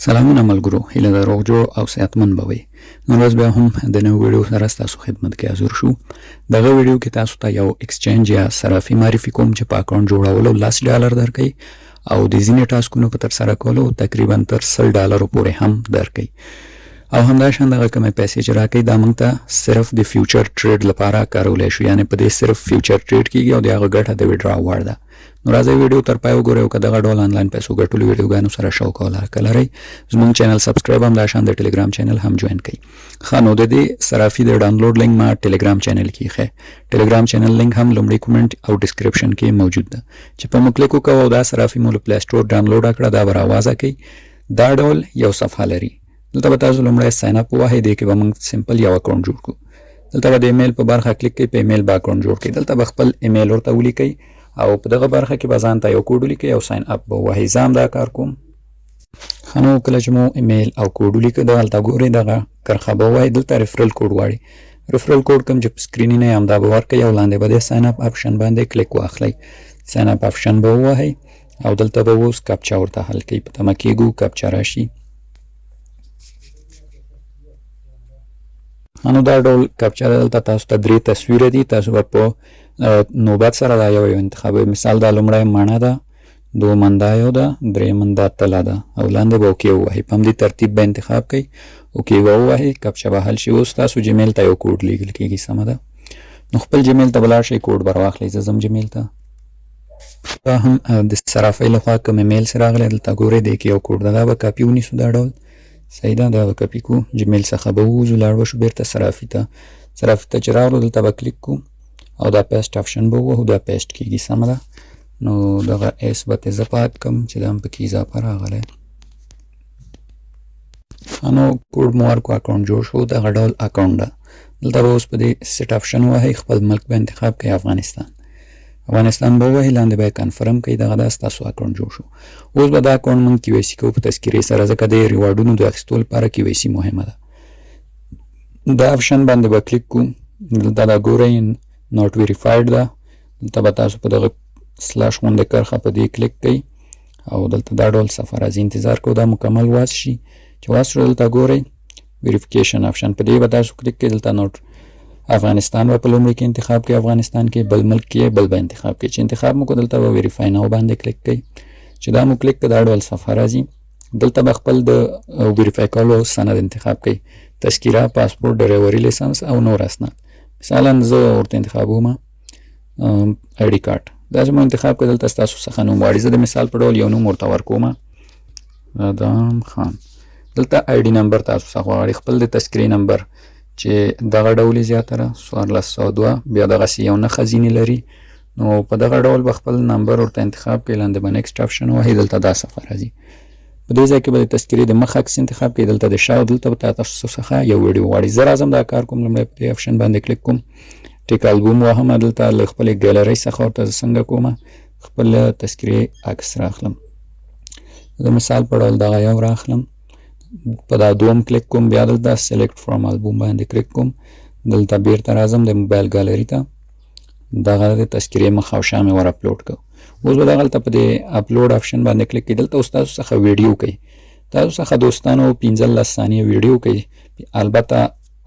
سلامونه ملګرو، هیله ده روغ جوړ او صحتمند به وئ. نن ورځ بیا هم د نوې ویډیو سره ستاسو خدمت کې حاضر شو. دغه ویډیو کې تاسو ته یو ایکسچینج یا صرافي معرفي کوم چې په اکاونټ جوړولو $10 درکوي او د ځینې ټاسکونو په ترسره کولو تقریبا تر $100 پورې هم درکوي. او همداشان دغه کومې پیسې چې راکوي دا موږ ته صرف د فیوچر ټریډ لپاره کارولی شو، یعنې په دې صرف فیوچر ټریډ کیږي او د هغه ګټه د ویډرا وړ ده. نو راځئ ویډیو تر پای وګورئ او که دغه ډول آنلاین پیسو ګټلو ویډیوګانو سره شوق او علاقه لرئ زموږ چینل سبسکرایب همداشان د ټلیګرام چینل هم جوین کړئ. ښه نو د دې صرافي د ډاونلوډ لینک ما ټلیګرام چینل کې ایښی. ټلیګرام چینل لینک هم لومړی کومنټ او ډسکرپشن کې موجود ده. چې په موږ کلیک وکړو او دا صرافي مو له پلی سټور ډاونلوډ کړه دا به راوازه کوي. دا ډول یو صفحه لري. دلته به تاسو لومړی ساین اپ ووهئ. دې کې به موږ سمپل یو اکاونټ جوړ کړو. دلته به د ایمیل په برخه کلیک کوئ، په ایمیل به اکاونټ جوړ کړئ. دلته به خپل ایمیل ورته ولیکئ او په دغه برخه کې به ځان ته یو کوډ ولیکئ او ساین اپ به ووهئ. زه هم دا کار کوم. ښه نو کله چې مو ایمیل او کوډ ولیکه دلته ګورئ دغه کرښه به ووهئ. دلته ریفرل کوډ غواړي. ریفرل کوډ کوم چې په سکرین نه همدا به ورکئ او لاندې به د ساین اپ اپشن باندې کلیک واخلئ. ساین اپ اپشن به ووهئ او دلته به اوس کاپچا ورته حل کوئ. په تمه کېږو کاپچا راشي. نو دا ډول کاپچا دلته تاسو ته 3 تصویره دي. تاسو به په نوبت سره دا یو انتخابوئ. مثال دا لومړی مڼه ده، دومن دا یو ده، درېیمن دا تله ده او لاندې به اوکې ووهئ. په همدې ترتیب به انتخاب کوئ، اوکې به ووهئ، کاپچا به حل شي. اوس تاسو جیمیل ته یو کوډ لیږل کېږي. سمه ده. نو خپل جیمیل ته به لاړ شئ، کوډ به راواخلئ. زه ځم جیمیل ته. دا هم د صرافۍ لخوا کوم ایمیل چې راغلی دلته ګورئ دې کې یو کوډ ده. دا به کاپي ونیسو. دا ډول صحیح ده. دا به کاپي کړو. جیمیل څخه به ووځو، لاړ به شو بیرته صرافي ته. صرافي ته چې راغلو دلته به کلیک کړو او دا پیسټ آپشن به ووهو. دا پیسټ کېږي. سمه ده. نو دغه ایس به ترې زه پات کړم چې دا هم پکې اضافه راغلی. نو کوډ مو ورکړو، اکاونټ جوړ شو. دغه ډول اکاونټ ده. دلته به اوس په دې سیټ آپشن ووهئ. خپل ملک به انتخاب کړئ، افغانستان به ووهئ. لاندې به یې کنفرم کړئ. دغه دا ستاسو اکاونټ جوړ شو. اوس به دا اکاونټ موږ کیو سی کوو په تذکیرې سره، ځکه د ریواردونو د اخیستو لپاره کیو سی مهمه ده. دا آپشن باندې به کلیک کړو. دلته دا ګورئ ناٹ ویریفاید ده. دلته به تاسو په دغه سلاش غوندې کرښه په دې کلیک کوئ او دلته دا ډول صفحه راځي. انتظار کوو دا مکمل واصل شي. چې واصل شو دلته ګورئ ویریفیکیشن آپشن په دې به تاسو کلیک کوئ. دلته نوټ افغانستان به په لومړي کې انتخاب کوئ، افغانستان کې بل ملک کې بل به انتخاب کوئ. چې انتخاب مو کړو دلته به ویریفای ناو باندې کلیک کوئ. چې دا مو کلیک کړه دا ډول صفحه راځي. دلته به خپل د ویریفای کولو سند انتخاب کوئ. تذکیره، پاسپورټ، ډرایوري لیسنس او نور اسناد. مثلا زه ورته انتخابوم آی ډي کارت. دا چې مو انتخاب کړه دلته ستاسو څخه نوم غواړي. زه د مثال په ډول یو نوم ورته ورکوم، ادم خان. دلته آی ډي نمبر تاسو څخه غواړي، خپل د تذکرې نمبر چې دغه ډول زیاتره 1402 بیا دغسې یو نښه ځینې لري. نو په دغه ډول به خپل نمبر ورته انتخاب کړئ. لاندې به نیکسټ آپشن ووهئ. دلته دا صفحه راځي. په دې ځای کې به د تذکرې د مخ عکس انتخاب کړئ. دلته د شا او دلته به تاسو څخه یو ویډیو غواړي. زه راځم دا کار کوم. لومړی په دې آپشن باندې کلیک کوم. ټیک البوم وهم. دلته له خپلې ګیلرۍ څخه ورته زه څنګه کوم خپل تذکرې عکس راخلم. د مثال په ډول دغه یو راخلم. په دا دوم کلیک کوم. بیا دلته سلیکټ فرام البوم باندې کلیک کوم. دلته بیرته راځم د موبایل ګالري ته. دغه د تذکرې مخ او شا مې ور اپلوډ کړو. اوس به دغلته په دې اپلوډ آپشن باندې کلیک کړئ. دلته اوس تاسو څخه ویډیو کوي. تاسو څخه دوستانو 15 ثانیې ویډیو کوي. البته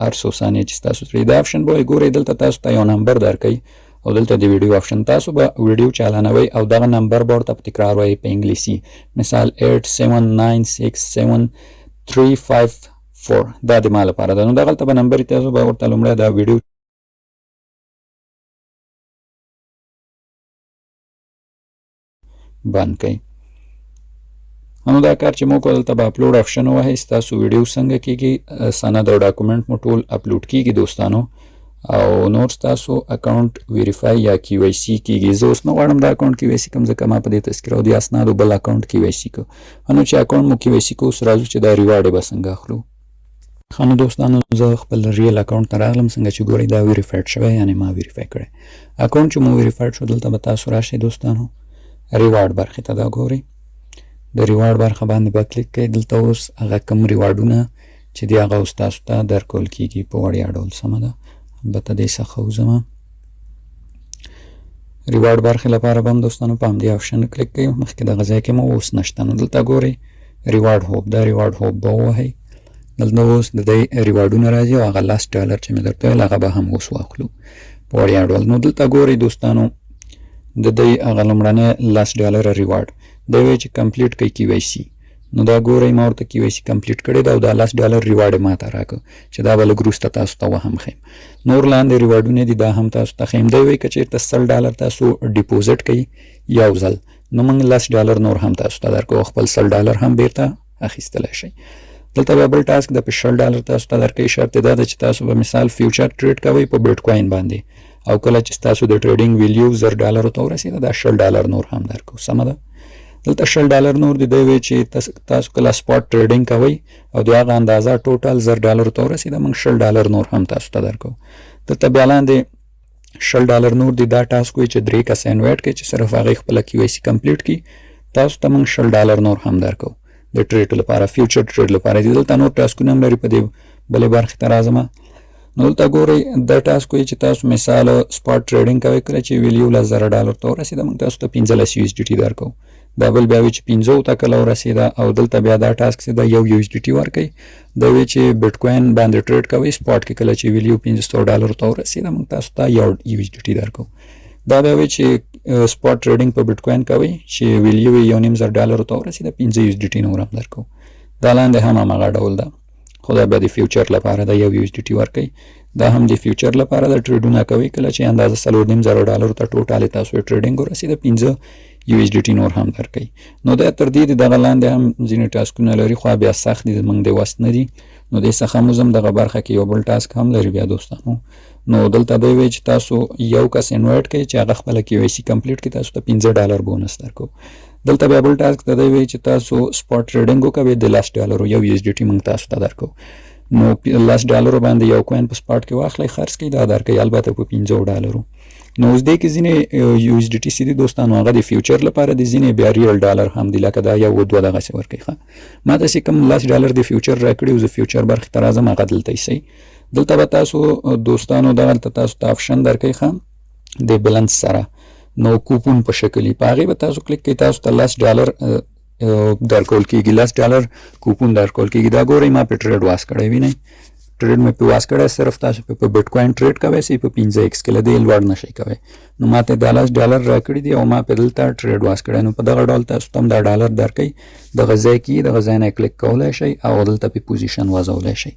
هر څو ثانیې چې تاسو ترې دا آپشن به ګورئ. دلته تاسو ته یو نمبر درکوي او دلته د ویډیو آپشن. تاسو به ویډیو چالانوئ او دغه نمبر به ورته په تکرار وایئ په انګلیسي. مثال 87967354. دا د ما لپاره ده. نو دغلته به نمبر تاسو به ورته لومړی دا ویډیو بند کړئ. نو دا کار چې مو کړو دلته به اپلوډ آپشن ووهئ. ستاسو ویډیو څنګه کېږي، سند او ډاکومنټ مو ټول اپلوډ کېږي دوستانو، او نور ستاسو اکاونټ ویریفای یا کیو آی سی کېږي. زه اوس نه غواړم دا اکاونټ کیو آی سی کړم ځکه ما په دې تذکره او د اسنادو بل اکاونټ کیو آی سی کړو. نو چې اکاونټ مو کیو آی سی کړو اوس راځو چې دا ریوارډ یې به څنګه اخلو. ښه نو دوستانو زه خپل ریل اکاونټ ته راغلم. څنګه چې ګورئ دا ویریفاید شوی، یعنې ما ویریفای کړی اکاونټ چې مو ویریفاید شو. دلته به تاسو راشئ دوستانو ریوارډ برخې ته. دا ګورئ د ریوارډ برخه باندې به کلیک کړئ. دلته اوس هغه کوم ریوارډونه چې دي هغه اوس تاسو ته درکول کېږي په وړیا ډول. سمه ده. البته دې څخه وځم. ریوارډ برخې لپاره به هم دوستانو په همدې آپشن کلیک کوئ. مخکې دغه ځای کې مو اوس نشته. نو دلته ګورئ ریوارډ هوپ دا ریوارډ هوپ به ووهئ. دلته اوس د دې ریوارډونه راځي او هغه لاس ډالر چې مې درته ویل هغه به هم اوس واخلو په وړیا ډول. نو دلته ګورئ دوستانو د دې هغه لومړنی لاس ډالر ریوارډ دی وایي چې کمپلیټ کړئ KYC. نو دا ګورئ ما ورته KYC کمپلیټ کړی دا او دا لاس ډالر ریوارډ یې ماته راکړ چې دا به لږ وروسته تاسو ته وهم ښیم. نور لاندې ریوارډونه دي دا هم تاسو ته ښیم. دی وایي که چېرته $100 تاسو ډیپوزټ کوئ یو ځل نو موږ $10 نور هم تاسو ته درکوو خپل $100 هم بیرته اخیستلی شئ. دلته به بل ټاسک د $10 تاسو ته درکوي. شرط دا ده چې تاسو به مثال فیوچر ټریډ کوئ په بیټ کوین باندې او کله چې تاسو د ټریډینګ ویلیو $10 ته ورسېده دا $10 نور هم درکوو. سمه ده. دلته $10 نور دی وایي چې تاسو کله سپاټ ټریډینګ کوئ او د هغه اندازه ټوټل $10 ته ورسېده موږ $10 نور هم تاسو ته درکوو. دلته بیا لاندې $10 نور دی دا ټاسک وایي چې 3 کسه انوایټ کړئ چې صرف هغې خپله KYC کمپلیټ کړي تاسو ته موږ $10 نور هم درکوو د ټریډ لپاره فیوچر ټریډ لپاره. دلته نور ټاسکونه هم لري په دې بلې برخې ته راځم. نو دلته ګورئ دا ټاسک وایي چې تاسو مثال سپاټ ټریډینګ کوئ کله چې ویلیو $10,000 ته ورسېده موږ تاسو ته 15 USDT درکوو. دا بل بیا وایي چې 50 ته کله ورسېده او دلته بیا دا ټاسک چې دا 1 USDT ورکوي. دا وایي چې بیټ کوین باندې ټریډ کوئ سپاټ کې کله چې ویلیو $500 ته ورسېده موږ تاسو ته 1 USDT درکوو. دا بیا وایي چې سپاټ ټریډینګ په بیټ کوین کوئ چې ویلیو یې $1,500 ته ورسېده 15 USDT نور هم درکوو. دا لاندې هم هماغه ډول ده خو دا بیا د فیوچر لپاره دا 1 USDT ورکوي. دا هم د فیوچر لپاره د ټریډونه کوي کله چې اندازه $4,500 ته ټوټال تاسو ټریډینګ ورسېده 15 USDT نور هم درکوي. نو دا تر دې دغه لاندې هم ځینې ټاسکونه لري خو بیا سخت دي موږ د وس نه دي. نو دې څخه موږ هم دغه برخه کې یو بل ټاسک هم لري بیا دوستانو. نو دلته دی وایي چې تاسو یو کس انوایټ کړئ چې هغه خپله KYC کمپلیټ کړي تاسو ته $15 بونس درکوو. دلته بیا بل ټاسک ته دی وایي چې تاسو سپاټ ټریډینګ وکوئ د $10 1 USDT موږ تاسو ته درکوو. نو $10 باندې یو کوین په سپاټ کې واخلئ خرڅ کړئ دا درکوي البته په $50. نو اوس دې کې ځینې USDT چې دي دوستانو هغه د فیوچر لپاره دي ځینې بیا ریل ډالر هم دي لکه دا یو دوه دغسې ورکوي. ښه ما داسې کوم $10 د فیوچر راکړي او زه فیوچر برخې ته راځم هغه دلته ایسئ. دلته به تاسو دوستانو دغلته تاسو ته آپشن درکوي ښه د بیلنس سره نو کوپون په شکل په هغې به تاسو کلیک کوئ تاسو ته $10 درکول کېږي $10 کوپون درکول کېږي. دا ګورئ ما په ټریډ واس کړی وینئ ټریډ مې په واس کړی صرف تاسو په بیټ کوین ټریډ کوئ سئ په 5x کې له دې لوړ نشئ کوئ. نو ما ته $10 راکړي دي او ما په دلته ټریډ واس کړی. نو په دغه ډول تاسو ته هم $1 درکوي دغه ځای کې دغه ځای نه کلیک کولی شئ او دلته په پوزیشن وځولی شئ.